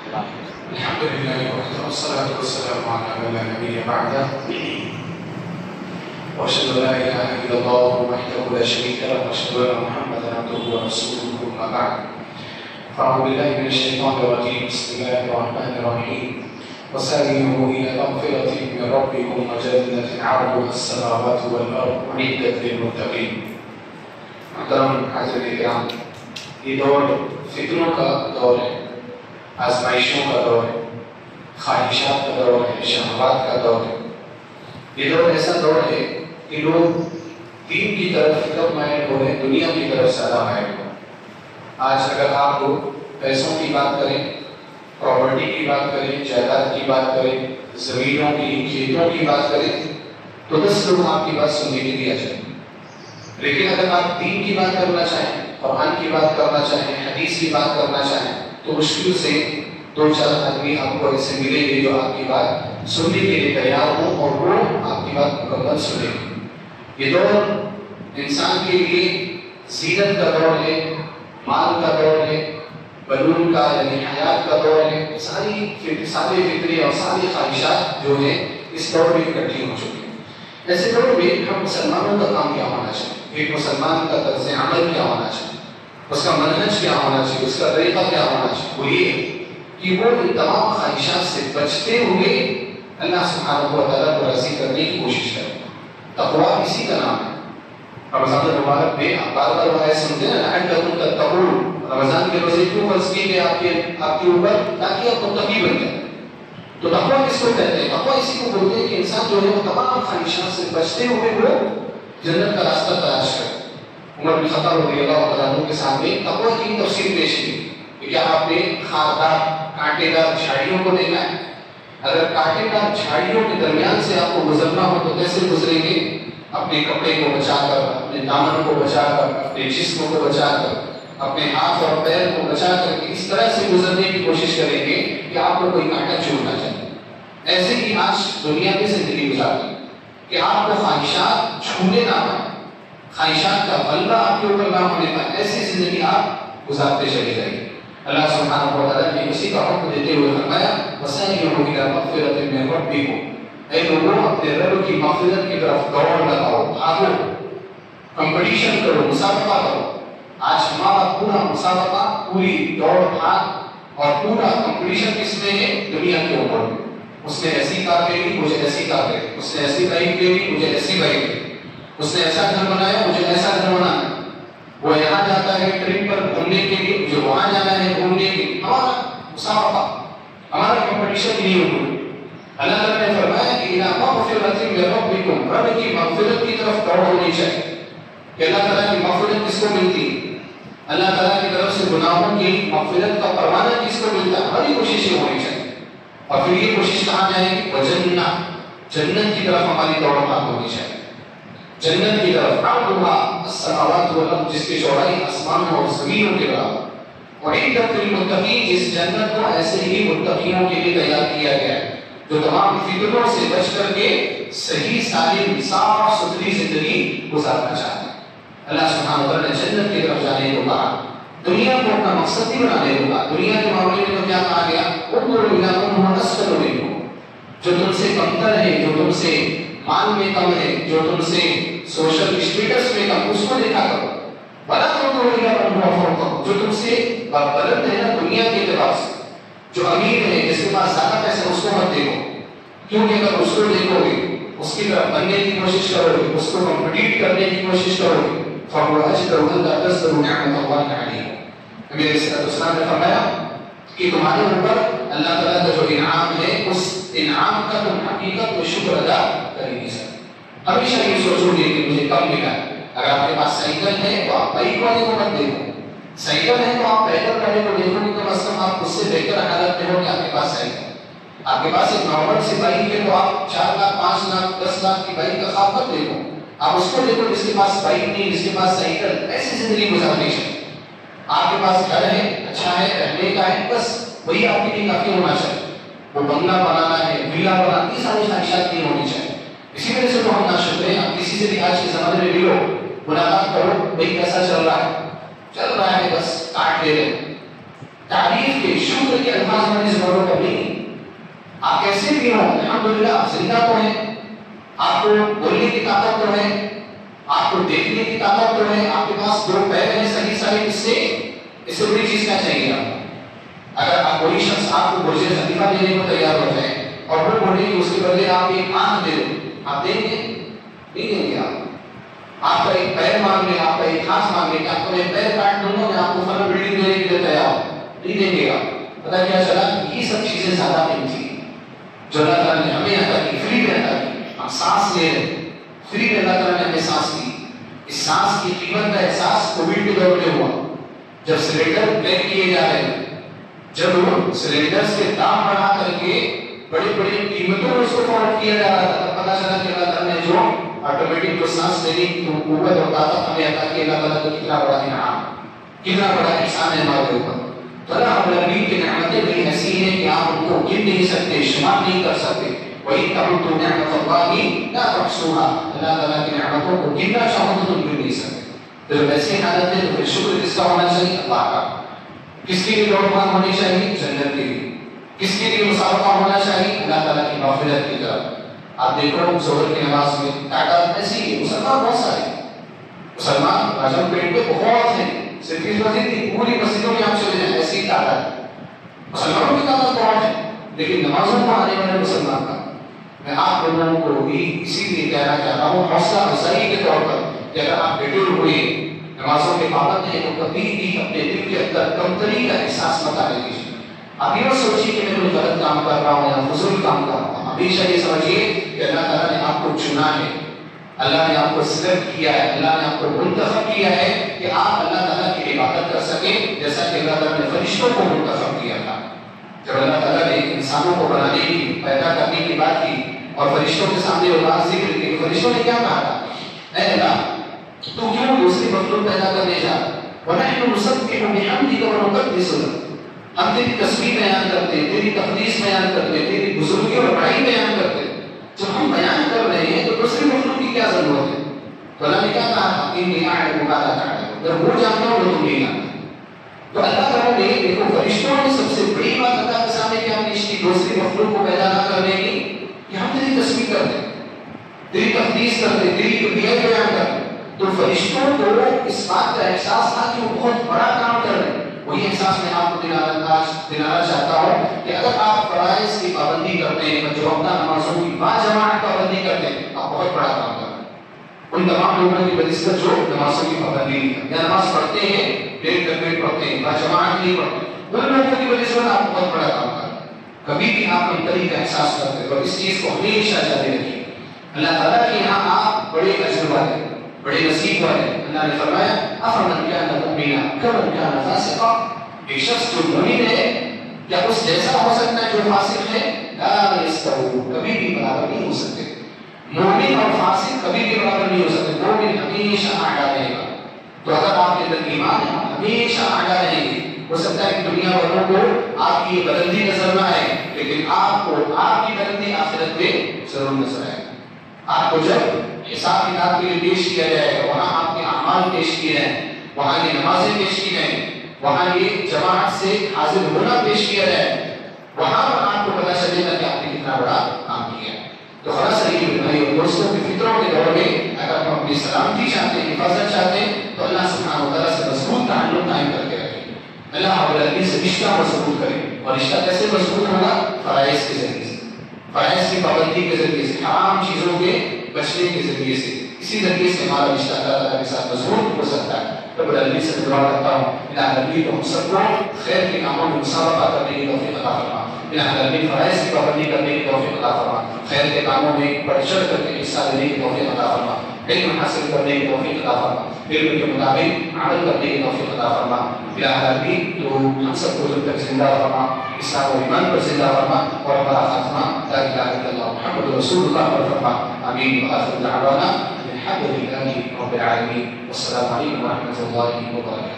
الحمد لله وحده والصلاة والسلام على من لا نبي بعده وأشهد أن لا إله إلا الله وحده لا شريك له وأشهد أن محمدا عبده ورسوله أما بعد فأعوذ بالله من الشيطان الرجيم بسم الله الرحمن الرحيم وسارعوا إلى مغفرة من ربكم وجنة عرضها السماوات والأرض أعدت للمتقين. محترم حضرات کرام، یہ دور فتنوں کا دور ہے، آزمائشوں کا دور ہے، خواہشات کا دور ہے، شہوات کا دور ہے. یہ دور ایسا دور ہے کہ لوگ دین کی طرف کم مائل ہو رہے، دنیا کی طرف زیادہ مائل ہو. آج اگر آپ لوگ پیسوں کی بات کریں، پراپرٹی کی بات کریں، جائیداد کی بات کریں، زمینوں کی، کھیتوں کی بات کریں تو 10 لوگ آپ کی بات سننے کے لیے آ جائیں. لیکن اگر آپ دین کی بات کرنا چاہیں، قرآن کی بات کرنا چاہیں، حدیث کی بات کرنا چاہیں تو مشکل سے 2-4 آدمی آپ کو ایسے ملیں گے جو آپ کی بات سننے کے لیے تیار ہوں اور وہ آپ کی بات مکمل سنیں گے. یہ دور انسان کے لیے زینت کا دور ہے، مال کا دور ہے، بنون کا یعنی حیات کا دور ہے. ساری فطری اور ساری خواہشات جو ہیں اس دور میں اکٹھی ہو چکی ہیں. ایسے دور میں ہم مسلمانوں کا کام کیا ہونا چاہیے؟ ایک مسلمان کا طرز عمل کیا ہونا چاہیے؟ اس کا منہج کیا ہونا چاہیے؟ اس کا طریقہ کیا ہونا چاہیے؟ وہ یہ کہ وہ ان تمام خواہشات سے بچتے ہوئے اللہ سبحانہ و تعالیٰ کو راضی کرنے کی کوشش کرے. تقویٰ اسی کا نام ہے. رمضان المبارک میں آپ بار بار وہ آیت سنتے ہیں لعلکم تتقون. رمضان کے روزے کیوں فرض کیے گئے آپ کے اوپر؟ تاکہ آپ متقی بن جائیں. تو تقویٰ کس کو کہتے ہیں؟ تقویٰ اسی کو بولتے ہیں کہ انسان جو ہے وہ تمام خواہشات سے بچتے ہوئے وہ جنت کا راستہ تلاش کرے. عمر بن خطاب رضی اللہ تعالیٰ عنہ کے سامنے تقویٰ کی تفسیر پیش کی کہ کیا آپ نے خاردار کانٹے دار جھاڑیوں کو دیکھا ہے؟ اگر کانٹے دار جھاڑیوں کے درمیان سے آپ کو گزرنا ہو تو کیسے گزریں گے؟ اپنے کپڑے کو بچا کر، اپنے دامن کو بچا کر، اپنے جسم کو بچا کر، اپنے ہاتھ اور پیر کو بچا کر کے اس طرح سے گزرنے کی کوشش کریں گے کہ آپ کو کوئی کانٹا چوٹ نہ جائے. ایسے ہی آج دنیا میں زندگی گزارتے کہ آپ کو خواہشات چھونے نہ پائیں، خواہشات کا غلبہ آپ کے اوپر نہ ہونے پائے. ایسی زندگی آپ گزارتے چلے جائیں. اللہ سبحانہ و تعالیٰ نے اسی کا حکم دیتے ہوئے فرمایا وَسَارِعُوا إِلَىٰ مَغْفِرَةٍ مِّن رَّبِّكُمْ. اے لوگوں اپنے رب کی مغفرت کی طرف دوڑ لگاؤ، بھاگو، کمپٹیشن کرو، مسابقہ کرو. آج ہمارا پورا مسابقہ، پوری دوڑ بھاگ اور پورا کمپٹیشن کس میں ہے؟ دنیا کے اوپر. اس نے ایسی کار لے لی، مجھے ایسی کار لے لی. اس نے ایسی بائک لے لی، مجھے ایسی بائک لے لی. اس نے ایسا گھر بنایا، مجھے ایسا گھر بنانا. وہ یہاں جاتا ہے ٹرپ پر گھومنے کے لیے، مجھے وہاں جانا ہے گھومنے کے لیے. ہمارا مسابقہ، ہمارا کمپٹیشن نہیں ہوگا. اللہ تعالیٰ نے فرمایا کہ اِلَىٰ مَغْفِرَةٍ مِّن رَّبِّكُمْ. رب کی مغفرت کی طرف دوڑ ہونی چاہیے. کہ اللہ تعالیٰ کی مغفرت کس کو ملتی ہے؟ اللہ تعالیٰ کی طرف سے گناہوں کی مغفرت کا پروانہ کس کو ملتا ہے؟ ہماری کوششیں ہونی چاہیے. اور پھر یہ کوشش کہاں جائے گی؟ وَجَنَّةٍ. جنت کی طرف ہماری دوڑ بھاگ ہونی چاہیے. جنت کی طرف عرضها السماوات والارض، جس کی چوڑائی آسمانوں اور زمینوں کے برابر. وعدت للمتقین. اس جنت کو ایسے ہی متقینوں کے لیے تیار کیا گیا ہے جو تمام فتنوں سے بچ کر کے صحیح سالم صاف ستھری زندگی گزارنا چاہتے ہیں. اللہ سبحانہ وتعالیٰ نے جنت کی طرف جانے کو کہا، دنیا کو اپنا مقصد نہیں بنانے کو کہا. دنیا کے معاملے میں تو کیا کہا گیا؟ انظروا الی من هو اسفل منکم. جو تم سے کمتر ہے، جو تم سے مال میں کم ہے، جو تم سے سوشل اسٹیٹس میں کم، اس کو دیکھا کرو. وَلَا تَنظُرُوا إِلَىٰ مَنْ هُوَ فَوْقَكُمْ. جو تم سے بلند ہے نا دنیا کے اعتبار سے، جو امیر ہے، جس کے پاس زیادہ پیسے، اس کو مت دیکھو. کیونکہ اگر اس کو دیکھو گے، اس کی طرف بننے کی کوشش کرو گے، اس کو کمپیٹ کرنے کی کوشش کرو گے، فَهُوَ أَجْدَرُ أَلَّا تَزْدَرُوا نِعْمَةَ اللَّهِ عَلَيْكُمْ. نبی علیہ السلام نے فرمایا کہ تمہارے اوپر اللہ تعالیٰ کا جو انعام ہے، اس انعام کا تم حقیقت و شکر ادا کر نہیں سکتے. ہمیشہ یہ سوچو گے کہ مجھے کم ملا. اگر آپ کے پاس سائیکل ہے تو آپ بائک والے کو مت دیکھو. سائیکل ہے تو آپ پیدل والے کو دیکھو گے. کم از کم آپ اس سے بہتر حالت میں ہو کہ آپ کے پاس سائیکل. آپ کے پاس ایک نارمل سی بائک ہے تو آپ 4 لاکھ 5 لاکھ 10 لاکھ کی بائک کا خواب مت دیکھو. آپ اس کو دیکھو جس کے پاس بائک نہیں، جس کے پاس سائیکل. ایسی زندگی گزارنی چاہیے. آپ کے پاس گھر ہے، اچھا ہے، رہنے کا ہے، بس وہی آپ کے لیے کافی ہونا چاہیے. وہ بنگلہ بنانا ہے، ویلا بنانا، یہ ساری خواہشات نہیں ہونی چاہیے. اسی وجہ سے تو ہم ناشکر ہیں. آپ کسی سے بھی آج کے زمانے میں ملو، ملاقات کرو، بھائی کیسا چل رہا ہے؟ چل رہا ہے، بس کاٹ لے رہے. تعریف کے شکر کے الفاظ ہماری زبانوں پر نہیں. آپ کیسے بھی ہوں الحمدللہ آپ زندہ تو ہیں, آپ کو بولنے کی طاقت تو ہے, آپ کو دیکھنے کی طاقت تو ہے, آپ کے پاس دو پیر ہیں صحیح صحیح. اس سے بڑی چیز کیا چاہیے آپ کو؟ اگر آپ کوئی شخص آپ کو برج خلیفہ دینے کو تیار ہو جائے اور وہ بولے کہ اس کے بدلے آپ ایک آنکھ دے دو, آپ دیں گے؟ نہیں دیں گے. آپ کا ایک پیر مانگ لیں, آپ کا ایک ہاتھ مانگ لیں کہ آپ کو ایک پیر کاٹ دوں گا, میں آپ کو فلاں بلڈنگ دینے کے لیے تیار ہوں, نہیں دیں گے آپ. پتہ کیا چلا؟ یہ سب چیزیں زیادہ قیمتی ہیں جو اللہ تعالیٰ نے ہمیں عطا کی, فری میں عطا کی. ہم سانس لے رہے ہیں, فری میں اللہ تعالیٰ نے ہمیں سانس دی. اس سانس کی قیمت کا احساس کووڈ کے دور میں ہوا, جب سلنڈر بلیک کیے جا رہے ہیں, جب سلنڈرز کے دام بڑھا کر کے بڑی بڑی قیمتوں میں اس کو فروخت کیا جا رہا تھا, تب پتہ چلا کہ اللہ تعالیٰ نے جو آٹومیٹک جو سانس لینے کی قوت اور طاقت ہمیں عطا کی, اللہ تعالیٰ کو کتنا بڑا انعام, کتنا بڑا احسان ہے ہمارے اوپر. تو اللہ رب العالمین کی نعمتیں بھی ایسی ہیں کہ آپ ان کو گن نہیں سکتے, شمار نہیں کر سکتے. وَإِن تَعُدُّوا نِعْمَةَ اللَّهِ لَا تُحْصُوهَا. اللہ تعالیٰ کی نعمتوں کو گننا چاہو تو تم گن نہیں سکتے. تو جب ایسی حالت ہے تو پھر شکر کس کا ہونا چاہیے؟ اللہ کا. کس کے لیے دوڑ بھاگ ہونی چاہیے؟ جنت کے لیے. کس کے لیے مسابقہ ہونا چاہیے؟ اللہ تعالیٰ کی مغفرت کی طرف. آپ دیکھو ظہر کی نماز میں تعداد ایسی ہے, مسلمان بہت سارے, مسلمان راجن پیٹ پہ بہت ہیں, صرف اس مسجد کی پوری مسجدوں میں آپ چلے جائیں ایسی تعداد ہے. مسلمانوں کی تعداد بہت ہے, لیکن نمازوں کو آنے والے مسلمان کا میں آپ لوگوں کو بھی اسی لیے کہنا چاہتا ہوں حوصلہ افزائی کے طور پر کہ اگر آپ بیٹھے ہوئے نمازوں کے پابند ہیں تو کبھی بھی اپنے دل کے اندر کمتری کا احساس مت آنے دیجیے. آپ یہ مت سوچیے کہ میں کوئی غلط کام کر رہا ہوں یا فضول کام کر رہا ہوں. ہمیشہ یہ سمجھیے کہ اللہ تعالیٰ نے آپ کو چنا ہے, اللہ نے آپ کو سلیکٹ کیا ہے, اللہ نے آپ کو منتخب کیا ہے کہ آپ اللہ تعالیٰ کی عبادت کر سکیں, جیسا کہ اللہ تعالیٰ نے فرشتوں کو منتخب کیا تھا. جب اللہ تعالیٰ نے انسانوں کو بنانے کی, پیدا کرنے کی بات کی اور فرشتوں کے سامنے وہ بات ذکر کی, فرشتوں نے کیا کہا تھا؟ اے اللہ تو کیوں دوسری مخلوق پیدا کرنے جا رہا؟ وَنَحْنُ نُسَبِّحُ بِحَمْدِكَ وَنُقَدِّسُ لَكَ. ہم تیری تسبیح بیان کرتے ہیں, تیری تقدیس بیان کرتے ہیں, تیری بزرگی اور بڑائی بیان کرتے ہیں. جب ہم بیان کر رہے ہیں تو دوسری مخلوق کی کیا ضرورت ہے؟ تو اللہ نے کیا کہا؟ إِنِّي أَعْلَمُ مَا لَا تَعْلَمُونَ. جب وہ جانتا ہوں تو تم نہیں جانتے. تو اللہ تعالیٰ نے دیکھو فرشتوں نے سب سے بڑی بات اللہ کے سامنے کیا پیش کی دوسری مخلوق کو پیدا نہ کرنے کی, کہ ہم تیری تسبیح کرتے ہیں, تیری تقدیس کرتے ہیں, تیری کبریت بیان کرتے ہیں. تو فرشتوں کو اس بات کا احساس تھا کہ وہ بہت بڑا کام کر رہے ہیں. وہی احساس میں آپ کو دلانا چاہتا ہوں کہ اگر آپ فرائض کی پابندی کرتے ہیں, جو اپنا نمازوں کی باجماعت پابندی کرتے ہیں, آپ بہت بڑا کام کر رہے ہیں. ان تمام لوگوں کی بنسبت جو نمازوں کی پابندی نہیں کرتے یا نماز پڑھتے ہیں, ڈیڑھ تکبیر پڑھتے ہیں, باجماعت نہیں پڑھتے, ان لوگوں کی بنسبت آپ بہت بڑا کام کر رہے ہیں. کبھی بھی آپ کمتری کا احساس کرتے ہیں, اور اس چیز کو ہمیشہ جاری رکھیے. اللہ تعالیٰ کے یہاں آپ بڑے اجر والے, بڑے نصیب والے. اللہ نے فرمایا افمن کان مؤمنا کمن کان فاسقا. ایک شخص جو مومن ہے کیا اس جیسا ہو سکتا ہے جو فاسق ہے؟ لا یستوون, کبھی بھی برابر نہیں ہو سکتے. مومن اور فاسق کبھی بھی برابر نہیں ہو سکتے. مومن ہمیشہ آگا رہے گا. تو اگر آپ کے اندر ایمان ہے ہمیشہ آگا رہیں گے. ہو سکتا ہے کہ دنیا والوں کو آپ کی بلندی نظر نہ آئے, لیکن آپ کو آپ کی بلندی آخرت میں ضرور نظر آئے. آپ کو جب حساب کتاب کے لیے پیش کیا جائے گا, وہاں آپ کے اعمال پیش کیے جائیں, وہاں یہ نمازیں پیش کی جائیں, وہاں یہ جماعت سے حاضر ہونا پیش کیا جائے, وہاں پر آپ کو پتہ چلے گا کہ آپ نے کتنا بڑا کام کیا. تو خلاصہ یہ بھائی اور دوستوں کی فطروں کے دور میں اگر ہم اپنی سلامتی چاہتے ہیں, حفاظت چاہتے ہیں, تو اللہ سبحانہ و تعالیٰ سے مضبوط تعلق قائم کر کے رکھیں. اللہ رب العالمین سے رشتہ مضبوط کریں. اور رشتہ کیسے مضبوط ہوگا؟ فرائض کے ذریعے سے, فرائض کی پابندی کے ذریعے سے, حرام چیزوں کے بچنے کے ذریعے سے. اسی ذریعے سے ہمارا رشتہ اللہ تعالیٰ کے ساتھ مضبوط ہو سکتا ہے. رب العالمین سے دعا کرتا ہوں الہ العالمین کو ہم سب کو خیر کے کاموں میں مسابقہ کرنے کی توفیق عطا فرما. الہ العالمین فرائض کی پابندی کرنے کی توفیق عطا فرما. خیر کے کاموں میں بڑھ چڑھ کر کے حصہ لینے کی توفیق عطا فرما. علم حاصل کرنے کی توفیق عطا فرما. علم کے مطابق عمل کرنے کی توفیق عطا فرما. الہ العالمین تو ہم سب کو جب تک زندہ فرما, اسلام و ایمان پر زندہ فرما, اور ہمارا خاتمہ لا الہ الا اللہ محمد رسول اللہ پر فرما. آمین. وآخر دعوانا الحمد للہ رب العالمین. والسلام علیکم ورحمۃ اللہ وبرکاتہ.